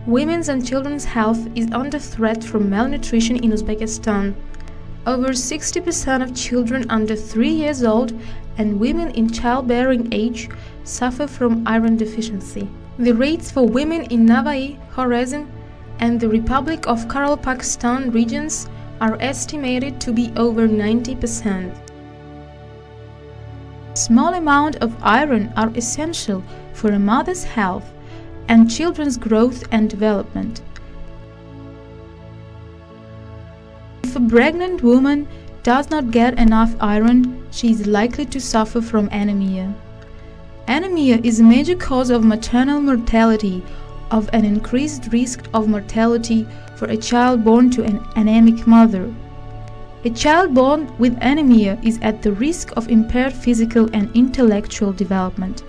Women's and children's health is under threat from malnutrition in Uzbekistan. Over 60% of children under 3 years old and women in childbearing age suffer from iron deficiency. The rates for women in Navai, Khorazm, and the Republic of Karakalpakstan regions are estimated to be over 90%. Small amount of iron are essential for a mother's health and children's growth and development. If a pregnant woman does not get enough iron, she is likely to suffer from anemia. Anemia is a major cause of maternal mortality, of an increased risk of mortality for a child born to an anemic mother. A child born with anemia is at the risk of impaired physical and intellectual development.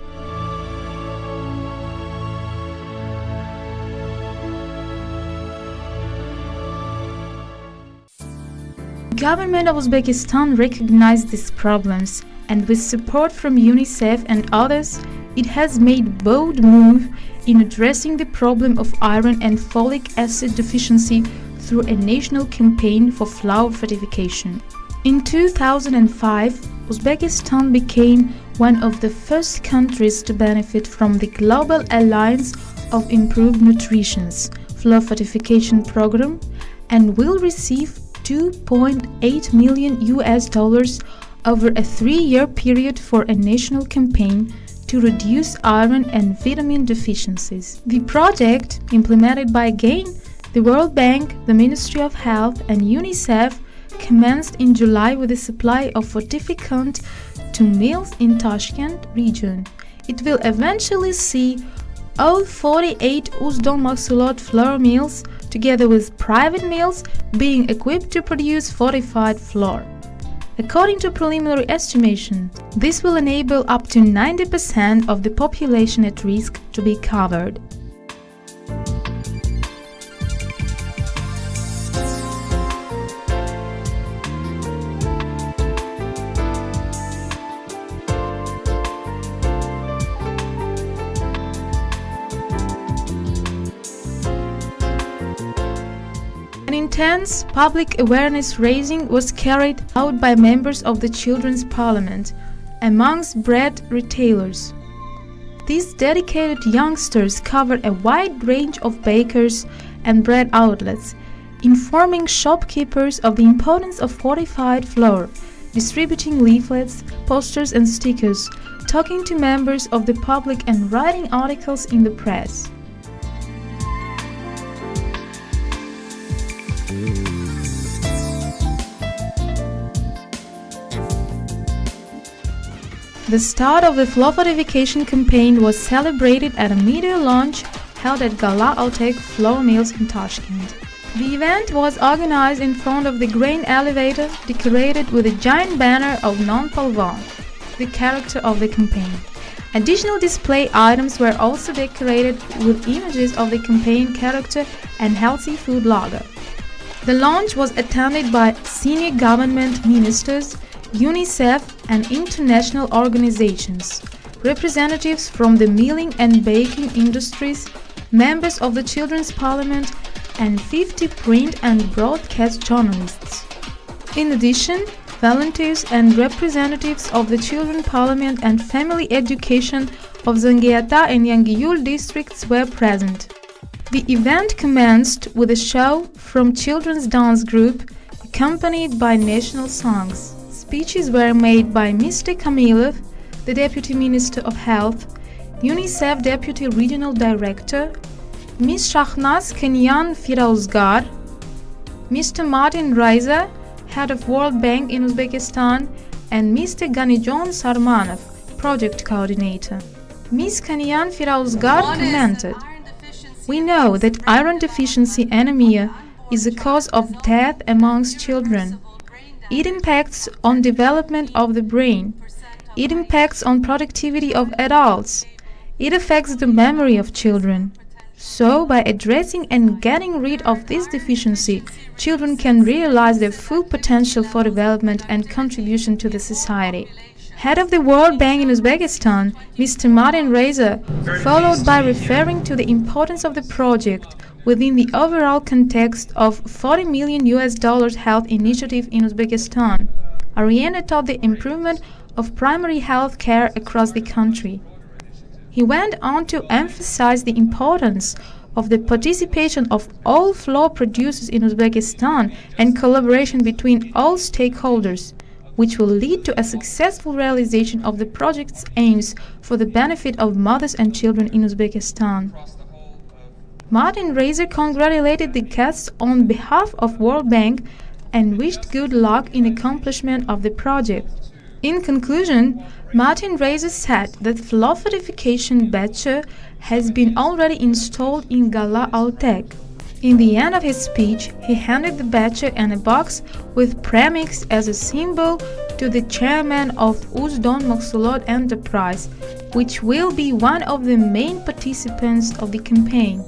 The government of Uzbekistan recognized these problems, and with support from UNICEF and others, it has made bold move in addressing the problem of iron and folic acid deficiency through a national campaign for flour fortification. In 2005, Uzbekistan became one of the first countries to benefit from the Global Alliance of Improved Nutrition's flour fortification program and will receive $2.8 million over a 3-year period for a national campaign to reduce iron and vitamin deficiencies. The project, implemented by again the World Bank, the Ministry of Health and UNICEF, commenced in July with a supply of fortificant to mills in Tashkent region. It will eventually see all 48 Uzdon Mahsulat flour mills, together with private mills, being equipped to produce fortified flour. According to preliminary estimation, this will enable up to 90% of the population at risk to be covered. An intense public awareness raising was carried out by members of the Children's Parliament amongst bread retailers. These dedicated youngsters covered a wide range of bakers and bread outlets, informing shopkeepers of the importance of fortified flour, distributing leaflets, posters and stickers, talking to members of the public and writing articles in the press. The start of the flour fortification campaign was celebrated at a media launch held at Gala Altek Flour Mills in Tashkent. The event was organized in front of the grain elevator, decorated with a giant banner of Non Palvan, the character of the campaign. Additional display items were also decorated with images of the campaign character and healthy food logo. The launch was attended by senior government ministers, UNICEF and international organizations, representatives from the milling and baking industries, members of the Children's Parliament, and 50 print and broadcast journalists. In addition, volunteers and representatives of the Children's Parliament and Family Education of Zangiyata and Yangiyool districts were present. The event commenced with a show from children's dance group, accompanied by national songs. Speeches were made by Mr. Kamilov, the Deputy Minister of Health, UNICEF Deputy Regional Director, Ms. Shahnaz Kenyan Firauzgar, Mr. Martin Reiser, Head of World Bank in Uzbekistan, and Mr. Ganijon Sarmanov, Project Coordinator. Ms. Kenyan Firauzgar commented, "We know that iron deficiency anemia is a cause of death amongst children. It impacts on development of the brain. It impacts on productivity of adults. It affects the memory of children. So, by addressing and getting rid of this deficiency, children can realize their full potential for development and contribution to the society." Head of the World Bank in Uzbekistan, Mr. Martin Reiser, followed by referring to the importance of the project, within the overall context of $40 million health initiative in Uzbekistan, oriented toward the improvement of primary health care across the country. He went on to emphasize the importance of the participation of all flour producers in Uzbekistan and collaboration between all stakeholders, which will lead to a successful realization of the project's aims for the benefit of mothers and children in Uzbekistan. Martin Reiser congratulated the guests on behalf of World Bank and wished good luck in accomplishment of the project. In conclusion, Martin Reiser said that flour fortification batcher has been already installed in Gala Altek. In the end of his speech, he handed the batcher and a box with premix as a symbol to the chairman of Uzdon Mahsulot Enterprise, which will be one of the main participants of the campaign.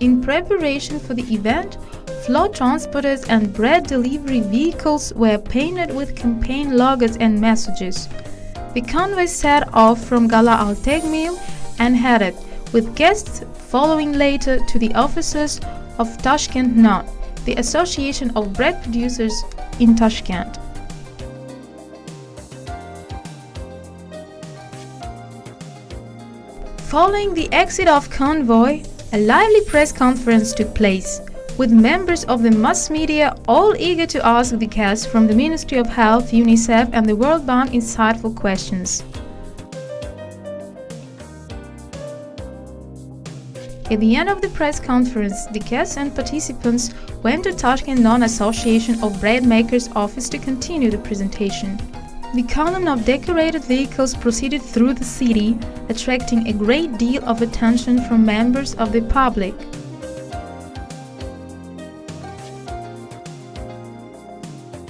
In preparation for the event, flour transporters and bread delivery vehicles were painted with campaign logos and messages. The convoy set off from Gala Altek Mill and headed, with guests following later, to the offices of Tashkent Non, the Association of Bread Producers in Tashkent. Following the exit of convoy, a lively press conference took place, with members of the mass media all eager to ask the guests from the Ministry of Health, UNICEF and the World Bank insightful questions. At the end of the press conference, the guests and participants went to Tashkent Non-Association of Bread Makers office to continue the presentation. The column of decorated vehicles proceeded through the city, attracting a great deal of attention from members of the public.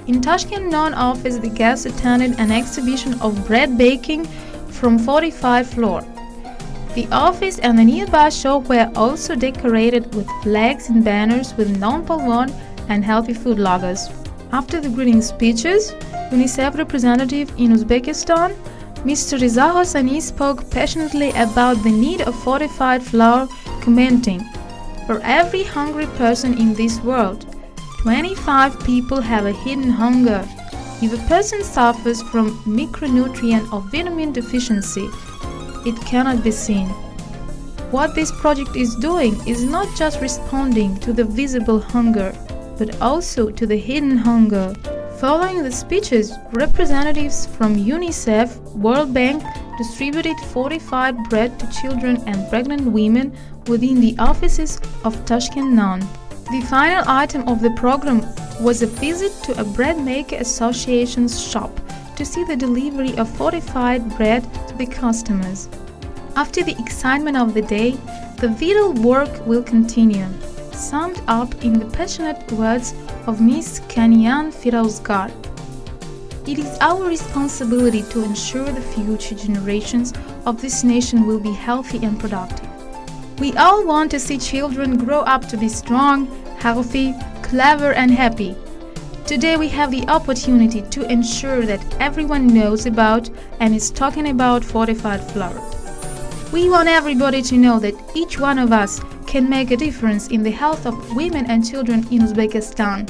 In Tashkent Non office, the guests attended an exhibition of bread baking from fortified flour. The office and the nearby shop were also decorated with flags and banners with non-palwan and healthy food logos. After the greeting speeches, UNICEF representative in Uzbekistan, Mr. Riza Hassani spoke passionately about the need of fortified flour, commenting, "For every hungry person in this world, 25 people have a hidden hunger. If a person suffers from micronutrient or vitamin deficiency, it cannot be seen." What this project is doing is not just responding to the visible hunger, but also to the hidden hunger. Following the speeches, representatives from UNICEF, World Bank distributed fortified bread to children and pregnant women within the offices of Tashkent Non. The final item of the program was a visit to a Bread Maker Association's shop to see the delivery of fortified bread to the customers. After the excitement of the day, the vital work will continue, summed up in the passionate words of Ms. Kanyan Firouzgar. It is our responsibility to ensure the future generations of this nation will be healthy and productive. We all want to see children grow up to be strong, healthy, clever and happy. Today we have the opportunity to ensure that everyone knows about and is talking about fortified flour. We want everybody to know that each one of us can make a difference in the health of women and children in Uzbekistan.